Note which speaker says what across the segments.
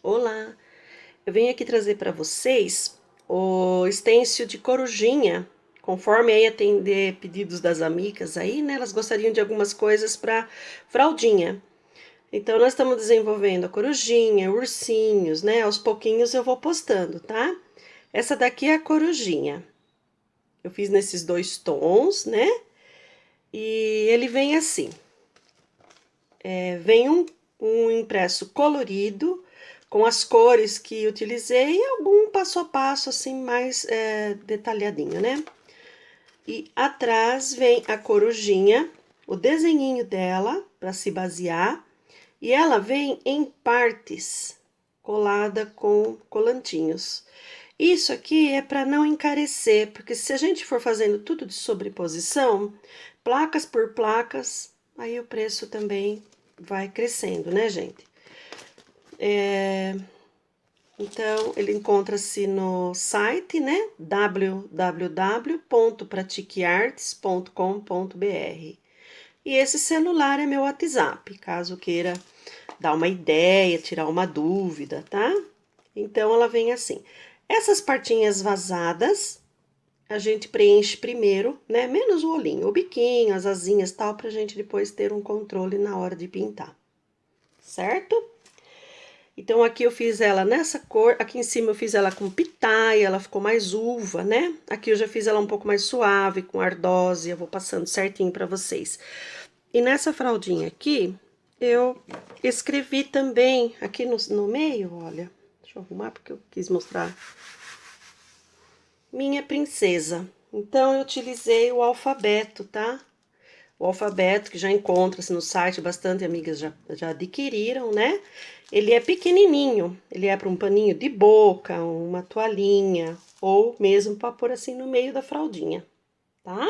Speaker 1: Olá, eu venho aqui trazer para vocês o stencil de corujinha, conforme aí atender pedidos das amigas aí, né? Elas gostariam de algumas coisas para fraldinha. Então nós estamos desenvolvendo a corujinha, ursinhos, né? Aos pouquinhos eu vou postando, tá? Essa daqui é a corujinha. Eu fiz nesses dois tons, né? E ele vem assim, vem um impresso colorido, com as cores que utilizei e algum passo a passo, assim, mais detalhadinho, né? E atrás vem a corujinha, o desenhinho dela, para se basear, e ela vem em partes, colada com colantinhos. Isso aqui é para não encarecer, porque se a gente for fazendo tudo de sobreposição, placas por placas, aí o preço também vai crescendo, né, gente? Então, ele encontra-se no site, né, www.pratiqueartes.com.br. E esse celular é meu WhatsApp, caso queira dar uma ideia, tirar uma dúvida, tá? Então, ela vem assim. Essas partinhas vazadas, a gente preenche primeiro, né? Menos o olhinho, o biquinho, as asinhas e tal, pra gente depois ter um controle na hora de pintar, certo? Então, aqui eu fiz ela nessa cor, aqui em cima eu fiz ela com pitaia, ela ficou mais uva, né? Aqui eu já fiz ela um pouco mais suave, com ardósia, eu vou passando certinho pra vocês. E nessa fraldinha aqui, eu escrevi também, aqui no meio, olha, deixa eu arrumar porque eu quis mostrar. Minha princesa. Então, eu utilizei o alfabeto, tá? O alfabeto que já encontra-se no site, bastante amigas já adquiriram, né? Ele é pequenininho, ele é para um paninho de boca, uma toalhinha, ou mesmo para pôr assim no meio da fraldinha, tá?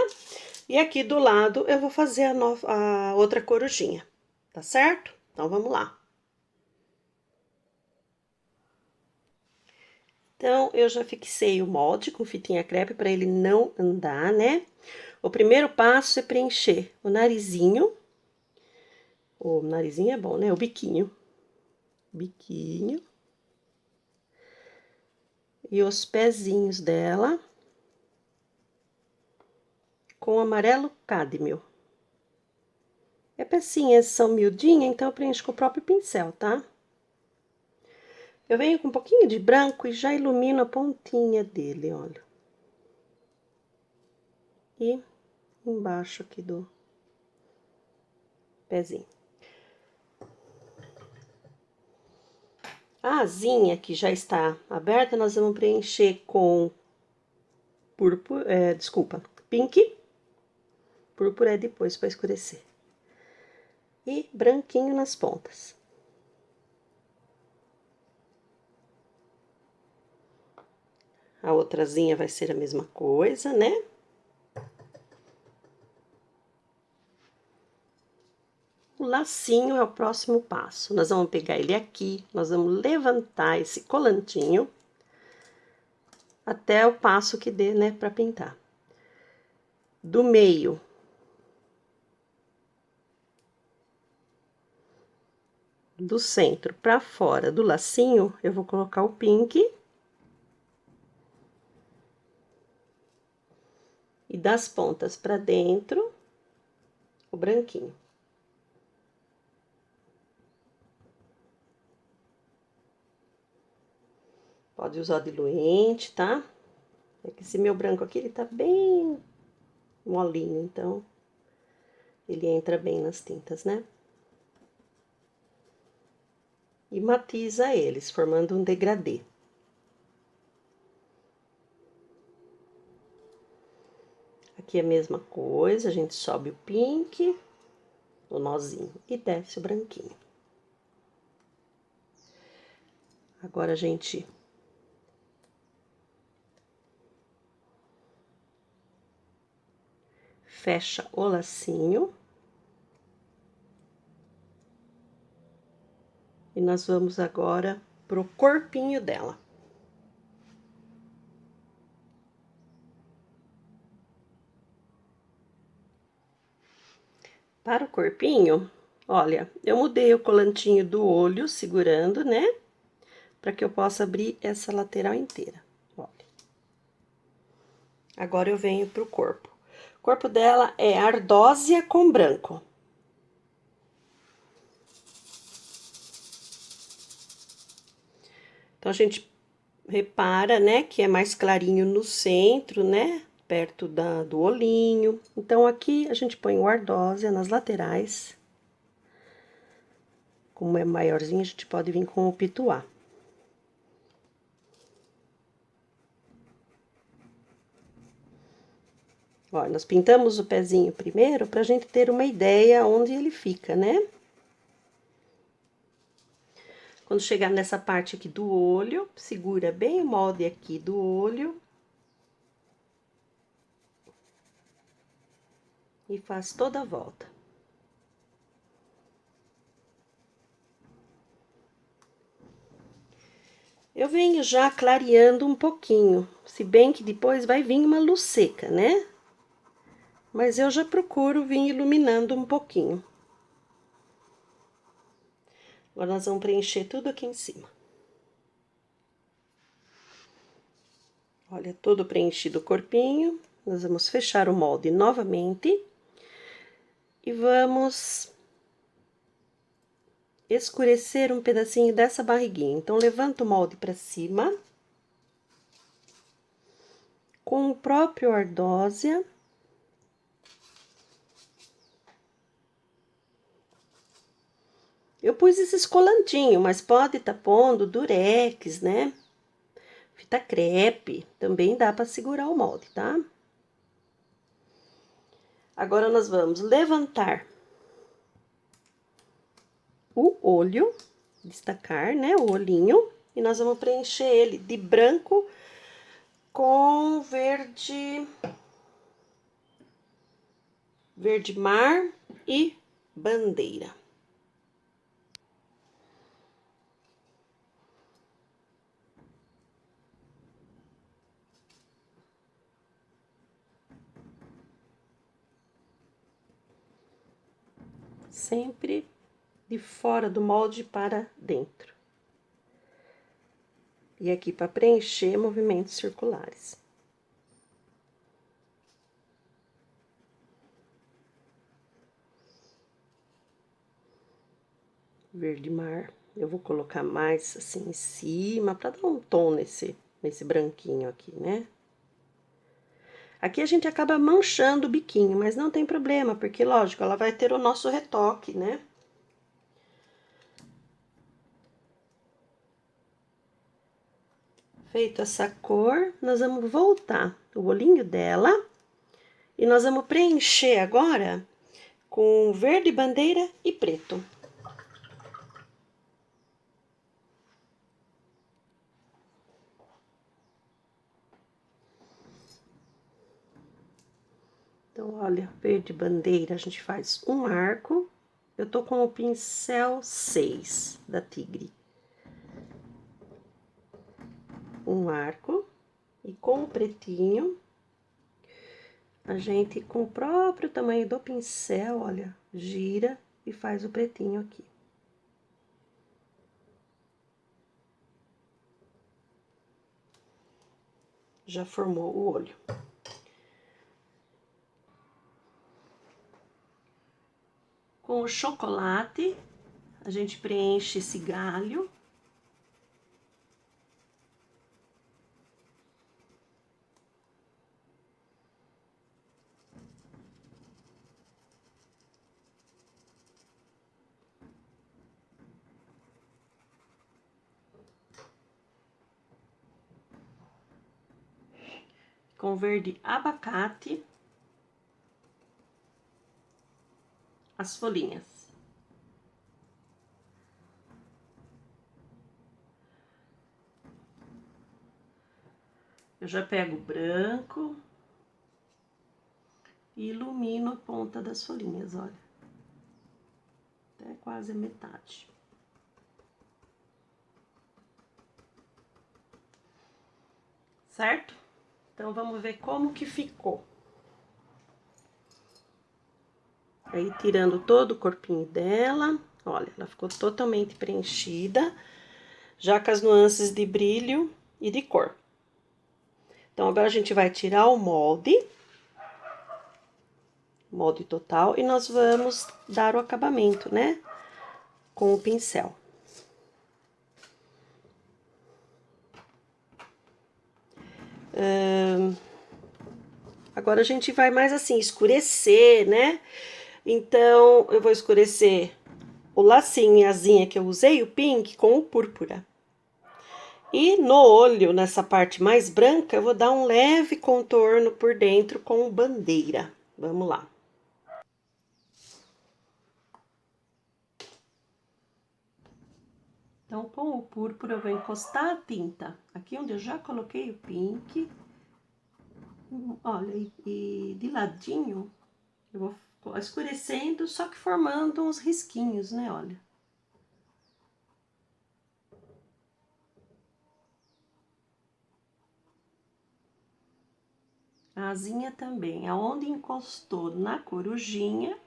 Speaker 1: E aqui do lado eu vou fazer a outra corujinha, tá certo? Então vamos lá. Então eu já fixei o molde com fitinha crepe para ele não andar, né? O primeiro passo é preencher o narizinho. O narizinho é bom, né? O biquinho. Biquinho. E os pezinhos dela com amarelo cádmio. É pecinhas são miudinhas, então eu preencho com o próprio pincel, tá? Eu venho com um pouquinho de branco e já ilumino a pontinha dele, olha. E embaixo aqui do pezinho. A asinha que já está aberta, nós vamos preencher com púrpura, pink. Púrpura é depois para escurecer. E branquinho nas pontas. A outrazinha vai ser a mesma coisa, né? O lacinho é o próximo passo. Nós vamos pegar ele aqui, nós vamos levantar esse colantinho até o passo que dê, né, para pintar. Do meio, do centro para fora do lacinho, eu vou colocar o pink. E das pontas para dentro, o branquinho. Pode usar diluente, tá? É que esse meu branco aqui, ele tá bem molinho, então ele entra bem nas tintas, né? E matiza eles, formando um degradê. Aqui é a mesma coisa, a gente sobe o pink, o nozinho, e desce o branquinho. Agora a gente fecha o lacinho. E nós vamos agora pro corpinho dela. Para o corpinho, olha, eu mudei o colantinho do olho, segurando, né? para que eu possa abrir essa lateral inteira. Olha. Agora eu venho pro corpo. O corpo dela é ardósia com branco. Então, a gente repara, né, que é mais clarinho no centro, né, perto do olhinho. Então, aqui a gente põe o ardósia nas laterais. Como é maiorzinho, a gente pode vir com o pituá. Ó, nós pintamos o pezinho primeiro pra gente ter uma ideia onde ele fica, né? Quando chegar nessa parte aqui do olho, segura bem o molde aqui do olho. E faz toda a volta. Eu venho já clareando um pouquinho, se bem que depois vai vir uma luz seca, né? Mas eu já procuro vir iluminando um pouquinho. Agora, nós vamos preencher tudo aqui em cima. Olha, todo preenchido o corpinho. Nós vamos fechar o molde novamente. E vamos escurecer um pedacinho dessa barriguinha. Então, levanta o molde pra cima. Com o próprio ardósia. Eu pus esses colantinhos, mas pode estar pondo durex, né? Fita crepe, também dá para segurar o molde, tá? Agora, nós vamos levantar o olho, destacar, né, o olhinho, e nós vamos preencher ele de branco com verde mar e bandeira. Sempre de fora do molde para dentro. E aqui para preencher movimentos circulares. Verde mar, eu vou colocar mais assim em cima, para dar um tom nesse branquinho aqui, né? Aqui a gente acaba manchando o biquinho, mas não tem problema, porque, lógico, ela vai ter o nosso retoque, né? Feito essa cor, nós vamos voltar o olhinho dela e nós vamos preencher agora com verde bandeira e preto. Então, olha, verde bandeira, a gente faz um arco. Eu tô com o pincel 6 da Tigre. Um arco. E com o pretinho, a gente, com o próprio tamanho do pincel, olha, gira e faz o pretinho aqui. Já formou o olho. Com o chocolate, a gente preenche esse galho. Com verde abacate, as folhinhas. Eu já pego o branco e ilumino a ponta das folhinhas, olha. Até quase a metade. Certo? Então, vamos ver como que ficou. Aí, tirando todo o corpinho dela, olha, ela ficou totalmente preenchida. já com as nuances de brilho e de cor. Então, agora a gente vai tirar o molde total, e nós vamos dar o acabamento, né? Com o pincel. Agora a gente vai mais assim, escurecer, né? Então, eu vou escurecer o lacinho e asinha que eu usei, o pink, com o púrpura. E no olho, nessa parte mais branca, eu vou dar um leve contorno por dentro com bandeira. Vamos lá. Então, com o púrpura, eu vou encostar a tinta aqui onde eu já coloquei o pink. Olha, e de ladinho, eu vou escurecendo, só que formando uns risquinhos, né? Olha. A asinha também, aonde encostou na corujinha,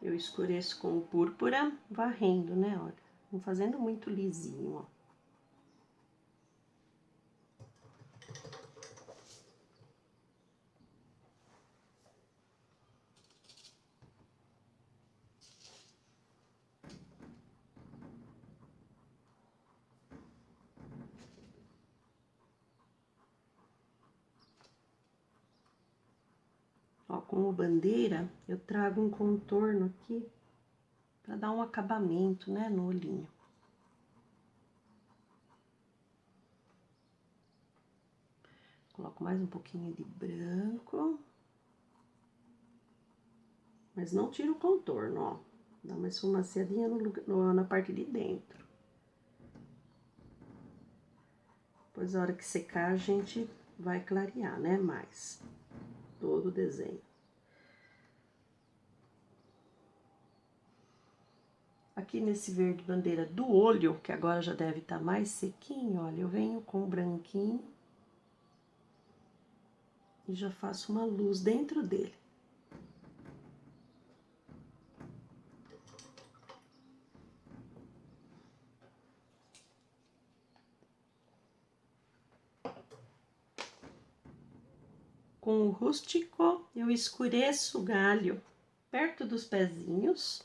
Speaker 1: eu escureço com o púrpura, varrendo, né? Olha, não fazendo muito lisinho, ó. Ó, com o bandeira, eu trago um contorno aqui para dar um acabamento, né, no olhinho. Coloco mais um pouquinho de branco. Mas não tiro o contorno, ó. Dá uma esfumaciadinha na parte de dentro. Depois, a hora que secar, a gente vai clarear, né, mais todo o desenho. Aqui nesse verde bandeira do olho, que agora já deve estar mais sequinho, olha, eu venho com o branquinho e já faço uma luz dentro dele. Com o rústico, eu escureço o galho perto dos pezinhos.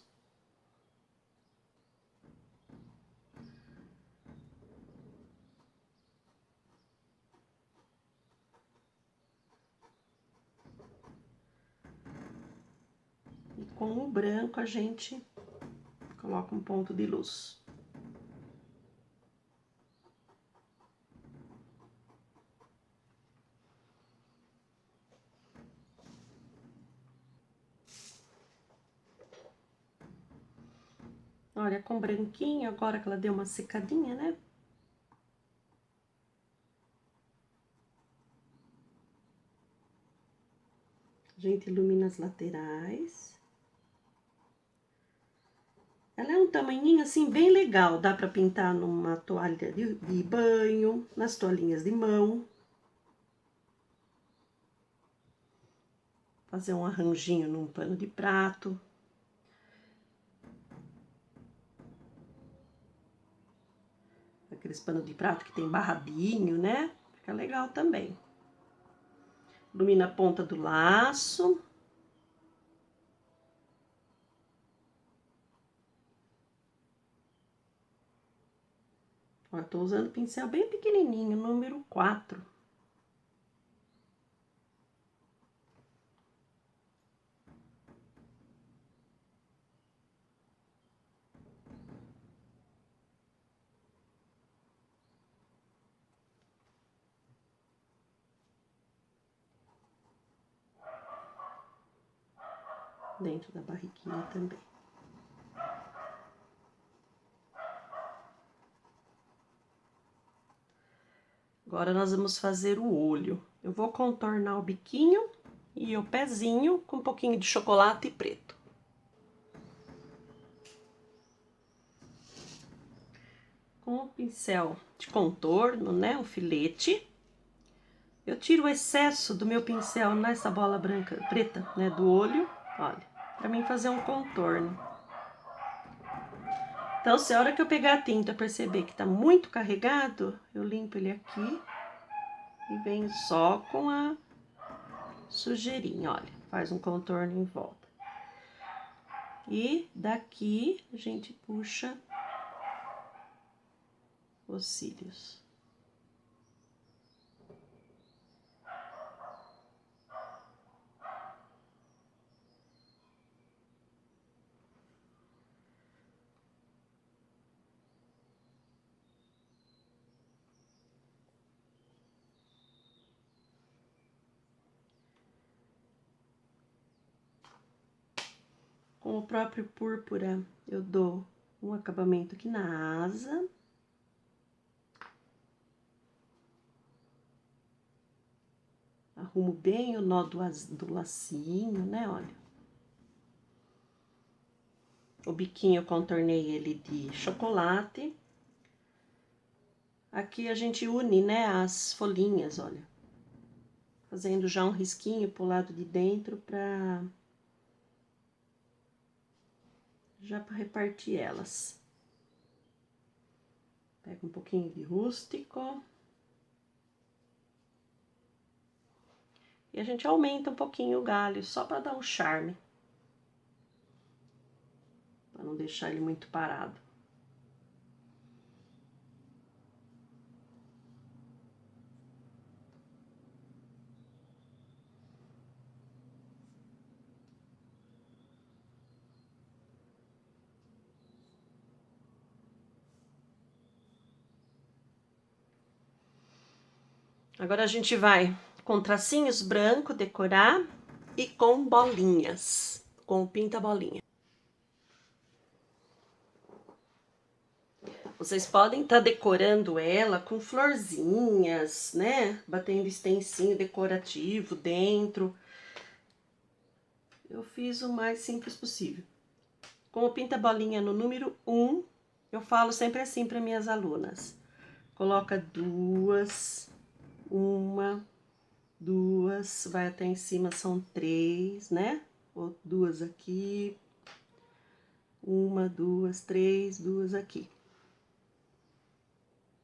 Speaker 1: E com o branco, a gente coloca um ponto de luz. Olha, com branquinho, agora que ela deu uma secadinha, né? A gente ilumina as laterais. Ela é um tamanhinho, assim, bem legal. Dá pra pintar numa toalha de banho, nas toalhinhas de mão. Fazer um arranjinho num pano de prato. Aqueles panos de prato que tem barradinho, né? Fica legal também. Ilumina a ponta do laço. Ó, eu tô usando pincel bem pequenininho, número 4. Dentro da barriguinha também. Agora, nós vamos fazer o olho. Eu vou contornar o biquinho e o pezinho com um pouquinho de chocolate preto. Com o pincel de contorno, né, o filete, eu tiro o excesso do meu pincel nessa bola branca, preta, né, do olho, olha. pra mim fazer um contorno. Então, se a hora que eu pegar a tinta perceber que tá muito carregado, eu limpo ele aqui e venho só com a sujeirinha, olha. Faz um contorno em volta. E daqui a gente puxa os cílios. Com o próprio púrpura, eu dou um acabamento aqui na asa. Arrumo bem o nó do lacinho, né, olha. O biquinho eu contornei ele de chocolate. Aqui a gente une, né, as folhinhas, olha. Fazendo já um risquinho pro lado de dentro pra... já para repartir elas. Pega um pouquinho de rústico. E a gente aumenta um pouquinho o galho, só para dar um charme. Para não deixar ele muito parado. Agora a gente vai com tracinhos brancos decorar e com bolinhas, com o pinta-bolinha. Vocês podem estar decorando ela com florzinhas, né? Batendo extensinho decorativo dentro. Eu fiz o mais simples possível. Com o pinta-bolinha no número 1, eu falo sempre assim para minhas alunas. Coloca duas, uma, duas, vai até em cima, são 3, né? Ou 2 aqui, uma, 2, 3, 2 aqui.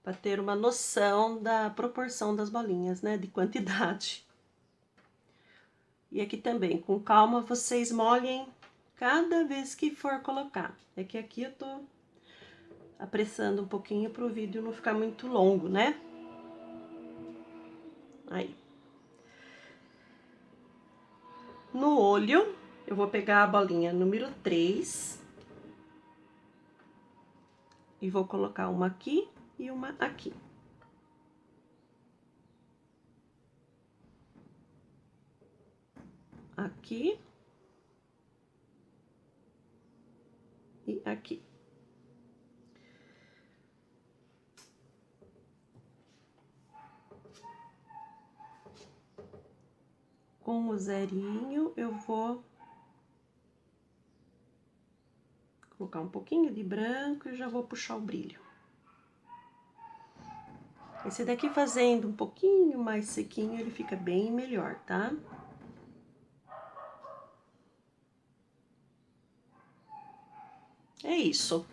Speaker 1: Para ter uma noção da proporção das bolinhas, né? De quantidade. E aqui também, com calma, vocês molhem cada vez que for colocar. É que aqui eu tô apressando um pouquinho para o vídeo não ficar muito longo, né? Aí. No olho, eu vou pegar a bolinha número 3 e vou colocar uma aqui e uma aqui. Aqui. E aqui. Com o zerinho, eu vou colocar um pouquinho de branco e já vou puxar o brilho. Esse daqui fazendo um pouquinho mais sequinho, ele fica bem melhor, tá? É isso.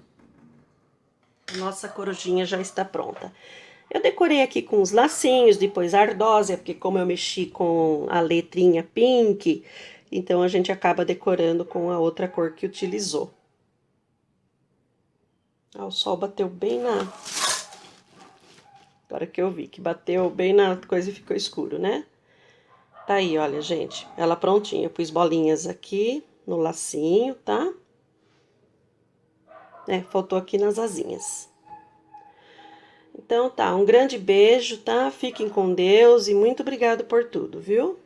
Speaker 1: Nossa corujinha já está pronta. Eu decorei aqui com os lacinhos, depois a ardósia, porque como eu mexi com a letrinha pink, então a gente acaba decorando com a outra cor que utilizou. Ah, o sol bateu bem na... Agora que eu vi que bateu bem na coisa e ficou escuro, né? Tá aí, olha, gente, ela prontinha. Eu pus bolinhas aqui no lacinho, tá? Faltou aqui nas asinhas. Então tá, um grande beijo, tá? Fiquem com Deus e muito obrigado por tudo, viu?